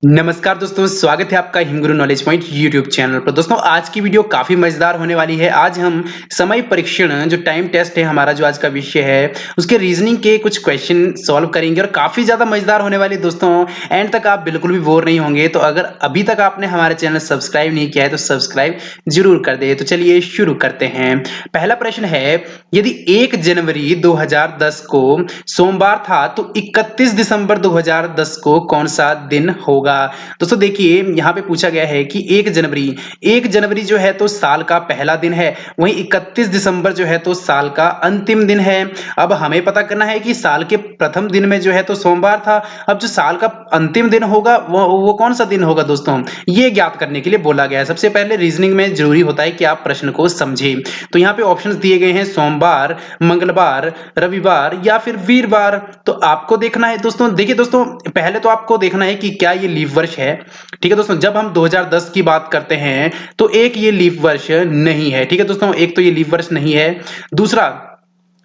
नमस्कार दोस्तों, स्वागत है आपका हिमगुरु नॉलेज पॉइंट यूट्यूब चैनल पर। दोस्तों आज की वीडियो काफी मजेदार होने वाली है। आज हम समय परीक्षण जो टाइम टेस्ट है हमारा, जो आज का विषय है, उसके रीजनिंग के कुछ क्वेश्चन सॉल्व करेंगे और काफी ज्यादा मजेदार होने वाली है दोस्तों। एंड तक आप बिल्कुल भी बोर नहीं होंगे। तो अगर अभी तक आपने हमारे चैनल सब्सक्राइब नहीं किया है तो सब्सक्राइब जरूर कर दे। तो चलिए शुरू करते हैं। पहला प्रश्न है, यदि 1 जनवरी 2010 को सोमवार था तो 31 दिसंबर 2010 को कौन सा दिन होगा। दोस्तों देखिए, यहाँ पे पूछा गया है कि 1 जनवरी जो है तो साल का पहला दिन है, वहीं 31 दिसंबर जो है तो साल का अंतिम दिन है। अब हमें पता करना है कि साल के प्रथम दिन में जो है तो सोमवार था। अब जो साल का अंतिम दिन होगा वो कौन सा दिन होगा दोस्तों, ये ज्ञात करने के लिए बोला गया है। सबसे पहले रीजनिंग में जरूरी होता है कि आप प्रश्न को समझें। तो यहाँ पे ऑप्शंस दिए गए हैं, सोमवार, मंगलवार, रविवार या फिर वीरवार। तो आपको देखना है दोस्तों। देखिए दोस्तों, पहले तो आपको देखना है कि क्या ये लीप वर्ष है। ठीक है दोस्तों, जब हम 2010 की बात करते हैं तो एक ये लीप वर्ष नहीं है। ठीक है दोस्तों, एक तो ये लीप वर्ष नहीं है। दूसरा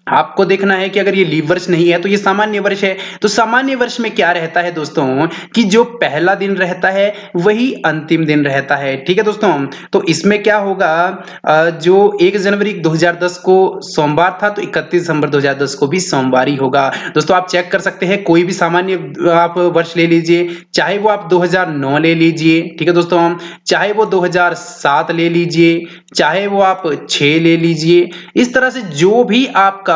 आपको देखना है कि अगर ये लीप वर्ष नहीं है तो ये सामान्य वर्ष है। तो सामान्य वर्ष में क्या रहता है दोस्तों, कि जो पहला दिन रहता है वही अंतिम दिन रहता है। ठीक है दोस्तों, तो इसमें क्या होगा, जो 1 जनवरी 2010 को सोमवार था तो 31 दिसंबर 2010 को भी सोमवार ही होगा। दोस्तों आप चेक कर सकते हैं, कोई भी सामान्य आप वर्ष ले लीजिए, चाहे वो आप 2009 ले लीजिए। ठीक है दोस्तों, चाहे वो 2007 ले लीजिए, चाहे वो आप 6 ले लीजिए। इस तरह से जो भी आपका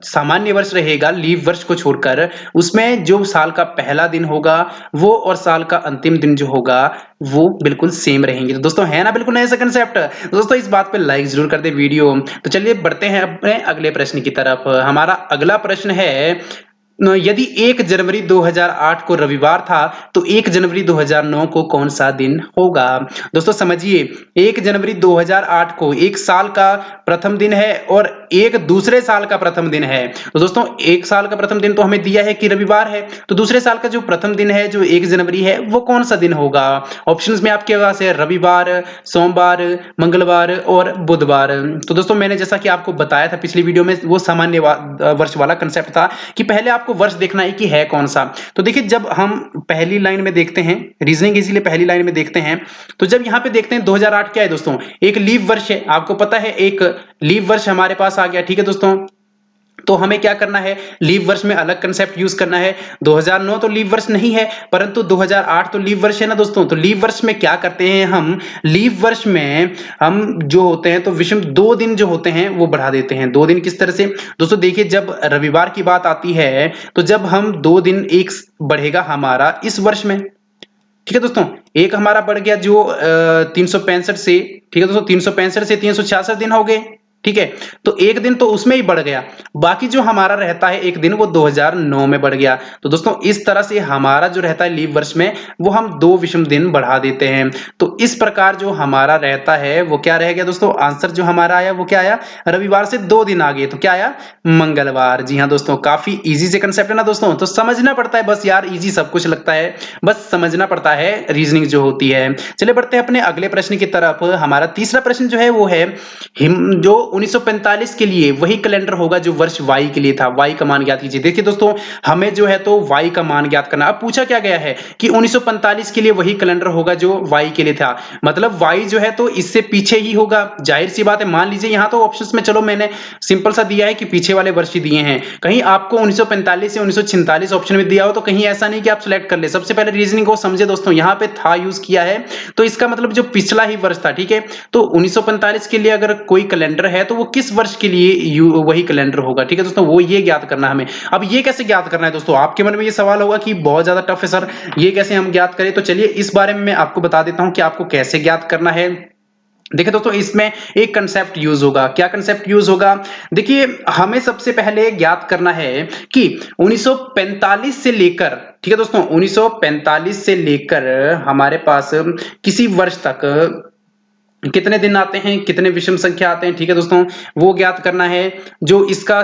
सामान्य वर्ष रहेगा लीप वर्ष को छोड़कर, उसमें जो साल का पहला दिन होगा वो और साल का अंतिम दिन जो होगा वो बिल्कुल सेम रहेंगे। तो दोस्तों है ना बिल्कुल नया सा कंसेप्ट। दोस्तों इस बात पे लाइक जरूर कर दे वीडियो। तो चलिए बढ़ते हैं अपने अगले प्रश्न की तरफ। हमारा अगला प्रश्न है, यदि 1 जनवरी 2008 को रविवार था तो 1 जनवरी 2009 को कौन सा दिन होगा। दोस्तों समझिए, 1 जनवरी 2008 को एक साल का प्रथम दिन है और एक दूसरे साल का प्रथम दिन है। तो दोस्तों एक साल का प्रथम दिन तो हमें दिया है कि रविवार है, तो दूसरे साल का जो प्रथम दिन है जो 1 जनवरी है वो कौन सा दिन होगा। ऑप्शंस में आपके पास है रविवार, सोमवार, मंगलवार और बुधवार। तो दोस्तों मैंने जैसा कि आपको बताया था पिछली वीडियो में, वो सामान्य वर्ष वाला कंसेप्ट था कि पहले आपको वर्ष देखना है कि है कौन सा। तो देखिए, जब हम पहली लाइन में देखते हैं, रीजनिंग इसीलिए पहली लाइन में देखते हैं, तो जब यहां पे देखते हैं 2008 क्या है दोस्तों, एक लीप वर्ष है। आपको पता है एक लीप वर्ष हमारे पास आ गया। ठीक है दोस्तों, तो हमें क्या करना है, लीप वर्ष में अलग कंसेप्ट यूज करना है। 2009 तो लीप वर्ष नहीं है, परंतु 2008 तो लीप वर्ष है ना दोस्तों। तो लीप वर्ष में क्या करते हैं हम, लीप वर्ष में हम जो होते हैं तो विषम 2 दिन जो होते हैं वो बढ़ा देते हैं। 2 दिन किस तरह से दोस्तों, देखिए जब रविवार की बात आती है तो जब हम 2 दिन एक बढ़ेगा हमारा इस वर्ष में। ठीक है दोस्तों, एक हमारा बढ़ गया जो 365 से, ठीक है दोस्तों, 365 से 366 दिन हो गए। ठीक है, तो एक दिन तो उसमें ही बढ़ गया, बाकी जो हमारा रहता है एक दिन वो 2009 में बढ़ गया। तो दोस्तों इस तरह से हमारा जो रहता है लीप वर्ष में वो हम 2 विषम दिन बढ़ा देते हैं। तो इस प्रकार जो हमारा रहता है वो क्या रह गया दोस्तों, आंसर जो हमारा आया वो क्या आया, रविवार से 2 दिन आगे तो क्या आया, मंगलवार। जी हाँ दोस्तों, काफी इजी से कंसेप्ट है ना दोस्तों। तो समझना पड़ता है बस यार, इजी सब कुछ लगता है, बस समझना पड़ता है रीजनिंग जो होती है। चलिए बढ़ते हैं अपने अगले प्रश्न की तरफ। हमारा तीसरा प्रश्न जो है वो है, जो 1945 के लिए वही कैलेंडर होगा जो वर्ष वाई के लिए था। वाई का मान ज्ञात कीजिए। देखिए दोस्तों, हमें जो है तो वाई का मान ज्ञात करना। अब पूछा क्या गया है कि 1945 के लिए वही कैलेंडर होगा जो वाई के लिए था, मतलब वाई जो है तो इससे पीछे ही होगा। जाहिर सी बात है, मान लीजिए यहां तो ऑप्शंस में चलो मैंने सिंपल सा दिया है कि पीछे वाले वर्ष ही दिए हैं। कहीं आपको 1945 से 1946 ऑप्शन में दिया हो तो कहीं ऐसा नहीं कि आप सिलेक्ट कर ले। सबसे पहले रीजनिंग को समझे दोस्तों, यहां पे था यूज किया है तो इसका मतलब जो पिछला ही वर्ष था। ठीक है, तो 1945 के लिए अगर कोई कैलेंडर है तो वो किस वर्ष के लिए वही कैलेंडर होगा। ठीक है दोस्तों, वो ये ज्ञात करना हमें। अब ये कैसे ज्ञात करना है दोस्तों, आपके मन में ये सवाल होगा कि बहुत ज्यादा टफ है सर, ये कैसे हम ज्ञात करें। तो चलिए इस बारे में मैं आपको बता देता हूं कि आपको कैसे ज्ञात करना है। देखिए दोस्तों, इसमें एक कंसेप्ट यूज होगा। क्या कंसेप्ट यूज होगा, देखिए हमें सबसे पहले ज्ञात करना है कि 1945 से लेकर, ठीक है दोस्तों, 1945 से लेकर हमारे पास किसी वर्ष तक कितने दिन आते हैं, कितने विषम संख्या आते हैं। ठीक है दोस्तों, वो ज्ञात करना है। जो इसका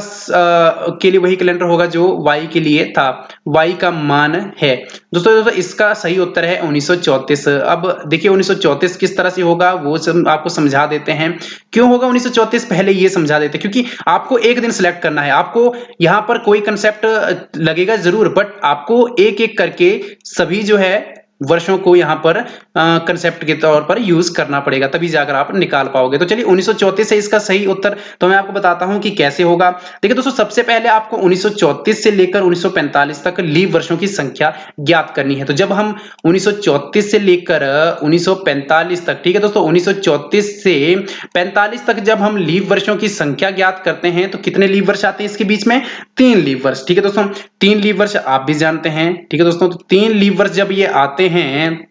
के लिए वही कैलेंडर होगा जो वाई के लिए था, वाई का मान है। दोस्तों इसका सही उत्तर है 1934। अब देखिए 1934 किस तरह से होगा वो आपको समझा देते हैं। क्यों होगा 1934, पहले ये समझा देते हैं, क्योंकि आपको एक दिन सिलेक्ट करना है। आपको यहाँ पर कोई कंसेप्ट लगेगा जरूर, बट आपको एक एक करके सभी जो है वर्षों को यहाँ पर कंसेप्ट के तौर पर यूज करना पड़ेगा, तभी जाकर आप निकाल पाओगे। तो चलिए 1934 है इसका सही उत्तर। तो मैं आपको बताता हूं कि कैसे होगा। देखिए दोस्तों, सबसे पहले आपको 1934 से लेकर 1945 तक लीव वर्षों की संख्या ज्ञात करनी है। तो जब हम 1934 से लेकर 1945 तक, ठीक है दोस्तों, 1934 से 45 तक जब हम लीव वर्षों की संख्या ज्ञात करते हैं तो कितने लीव वर्ष आते हैं इसके बीच में? 3 लीव वर्ष। ठीक है दोस्तों, 3 लीव वर्ष आप भी जानते हैं। ठीक है दोस्तों, तो 3 लीव वर्ष जब ये आते हैं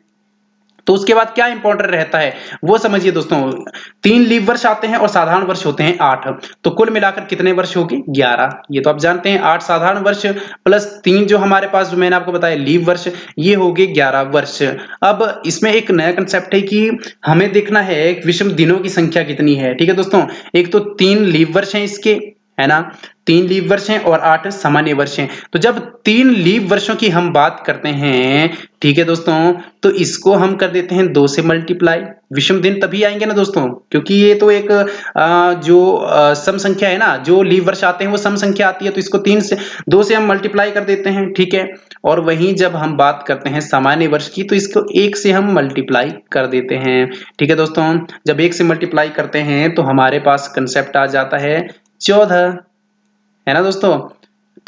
तो उसके बाद क्या इंपॉर्टेंट रहता है वो समझिए दोस्तों। 3 लीव वर्ष आते हैं और साधारण वर्ष होते हैं 8। तो कुल मिलाकर कितने वर्ष होंगे? 11। ये तो आप जानते हैं, 8 साधारण वर्ष प्लस 3 जो हमारे पास, जो मैंने आपको बताया लीव वर्ष, ये हो गए 11 वर्ष। अब इसमें एक नया कंसेप्ट है कि हमें देखना है विषम दिनों की संख्या कितनी है। ठीक है दोस्तों, एक तो 3 लीव वर्ष हैं इसके, है ना, 3 लीव वर्ष हैं और 8 सामान्य वर्ष हैं। तो जब 3 लीव वर्षों की हम बात करते हैं, ठीक है दोस्तों, तो इसको हम कर देते हैं 2 से मल्टीप्लाई। विषम दिन तभी आएंगे ना दोस्तों, क्योंकि ये तो एक सम संख्या है ना, जो लीव वर्ष आते हैं वो सम संख्या आती है, तो इसको 2 से हम मल्टीप्लाई कर देते हैं। ठीक है, और वहीं जब हम बात करते हैं सामान्य वर्ष की, तो इसको 1 से हम मल्टीप्लाई कर देते हैं। ठीक है दोस्तों, जब 1 से मल्टीप्लाई करते हैं तो हमारे पास कंसेप्ट आ जाता है 14, है ना दोस्तों।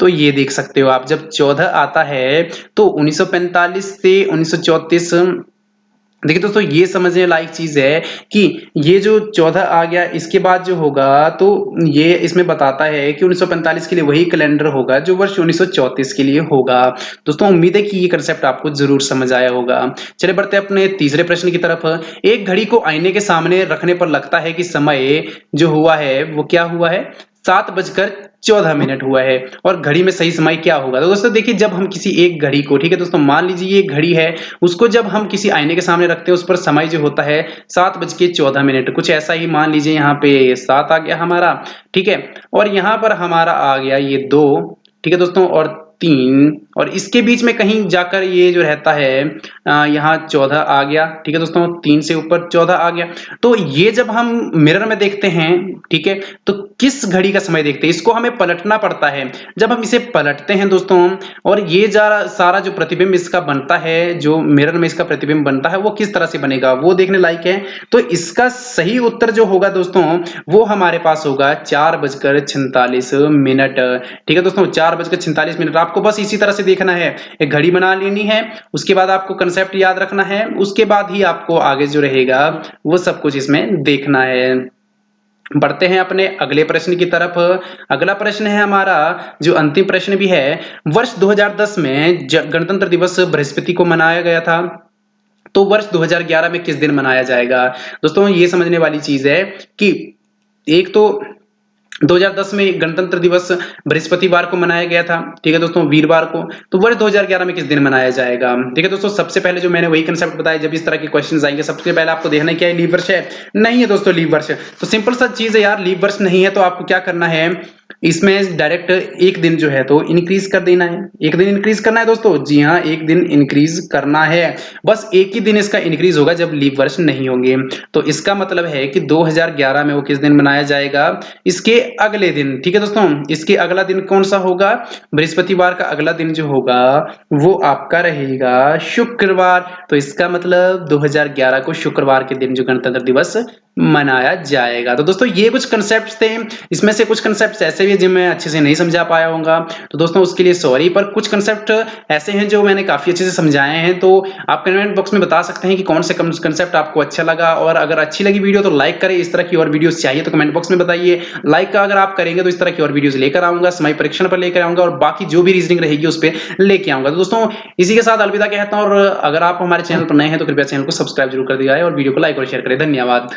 तो ये देख सकते हो आप, जब 14 आता है तो 1945 से 1934, देखिए दोस्तों ये समझने लायक चीज है कि ये जो 14 आ गया इसके बाद जो होगा, तो ये इसमें बताता है कि 1945 के लिए वही कैलेंडर होगा जो वर्ष 1934 के लिए होगा। दोस्तों उम्मीद है कि ये कंसेप्ट आपको जरूर समझ आया होगा। चलिए बढ़ते हैं अपने तीसरे प्रश्न की तरफ। एक घड़ी को आईने के सामने रखने पर लगता है कि समय जो हुआ है वो क्या हुआ है? 7:14 हुआ है। और घड़ी में सही समय क्या होगा? तो दोस्तों देखिए, जब हम किसी एक घड़ी को, ठीक है दोस्तों, मान लीजिए ये घड़ी है, उसको जब हम किसी आईने के सामने रखते हैं उस पर समय जो होता है 7:14, कुछ ऐसा ही मान लीजिए। यहाँ पे 7 आ गया हमारा, ठीक है, और यहाँ पर हमारा आ गया ये 2, ठीक है दोस्तों, और 3, और इसके बीच में कहीं जाकर ये जो रहता है यहाँ 14 आ गया। ठीक है दोस्तों, 3 से ऊपर 14 आ गया। तो ये जब हम मिरर में देखते हैं, ठीक है, तो किस घड़ी का समय देखते हैं, इसको हमें पलटना पड़ता है। जब हम इसे पलटते हैं दोस्तों, और ये सारा जो प्रतिबिंब इसका बनता है, जो मिरर में इसका प्रतिबिंब बनता है, वो किस तरह से बनेगा वो देखने लायक है। तो इसका सही उत्तर जो होगा दोस्तों, वो हमारे पास होगा 4:46। ठीक है दोस्तों, 4:46। आपको बस इसी तरह से देखना है, एक घड़ी बना लेनी है, उसके बाद आपको कंसेप्ट याद रखना है, उसके बाद ही आपको आगे जो रहेगा वो सब कुछ इसमें देखना है। बढ़ते हैं अपने अगले प्रश्न की तरफ। अगला प्रश्न है हमारा, जो अंतिम प्रश्न भी है, वर्ष 2010 में गणतंत्र दिवस बृहस्पति को मनाया गया था, तो वर्ष 2011 में किस दिन मनाया जाएगा? दोस्तों ये समझने वाली चीज है कि एक तो 2010 में गणतंत्र दिवस बृहस्पतिवार को मनाया गया था, ठीक है दोस्तों, वीरवार को। तो वर्ष 2011 में किस दिन मनाया जाएगा? ठीक है दोस्तों, सबसे पहले जो मैंने वही कंसेप्ट बताया, जब इस तरह के क्वेश्चंस आएंगे सबसे पहले आपको देखना है क्या है, लीव वर्ष है? नहीं है दोस्तों लीव वर्ष। तो सिंपल सा चीज है यार, लीव वर्ष नहीं है तो आपको क्या करना है, इसमें डायरेक्ट एक दिन जो है तो इंक्रीज कर देना है। एक दिन इंक्रीज करना है दोस्तों, जी हाँ, एक दिन इंक्रीज करना है। बस एक ही दिन इसका इंक्रीज होगा जब लीव वर्ष नहीं होंगे। तो इसका मतलब है कि 2011 में वो किस दिन मनाया जाएगा? इसके अगले दिन। ठीक है दोस्तों, इसके अगला दिन कौन सा होगा? बृहस्पतिवार का अगला दिन जो होगा वो आपका रहेगा शुक्रवार। तो इसका मतलब 2011 को शुक्रवार के दिन जो गणतंत्र दिवस मनाया जाएगा। तो दोस्तों ये कुछ कंसेप्ट थे, इसमें से कुछ कंसेप्ट ऐसे भी जिन मैं अच्छे से नहीं समझा पाया होगा, तो दोस्तों उसके लिए सॉरी। पर कुछ कंसेप्ट ऐसे हैं जो मैंने काफी अच्छे से समझाए हैं। तो आप कमेंट बॉक्स में बता सकते हैं कि कौन से कंसेप्ट आपको अच्छा लगा, और अगर अच्छी लगी वीडियो तो लाइक करें। इस तरह की और वीडियोस चाहिए तो कमेंट बॉक्स में बताइए। लाइक का अगर आप करेंगे तो इस तरह की और वीडियोस लेकर आऊंगा, समय परीक्षण पर लेकर आऊंगा, और बाकी जो भी रीजनिंग रहेगी उस पर लेके आऊंगा। तो दोस्तों इसी के साथ अलविदा कहता हूं, और अगर आप हमारे चैनल पर नए हैं तो कृपया चैनल को सब्सक्राइब जरूर कर दिया है और वीडियो को लाइक और शेयर करें। धन्यवाद।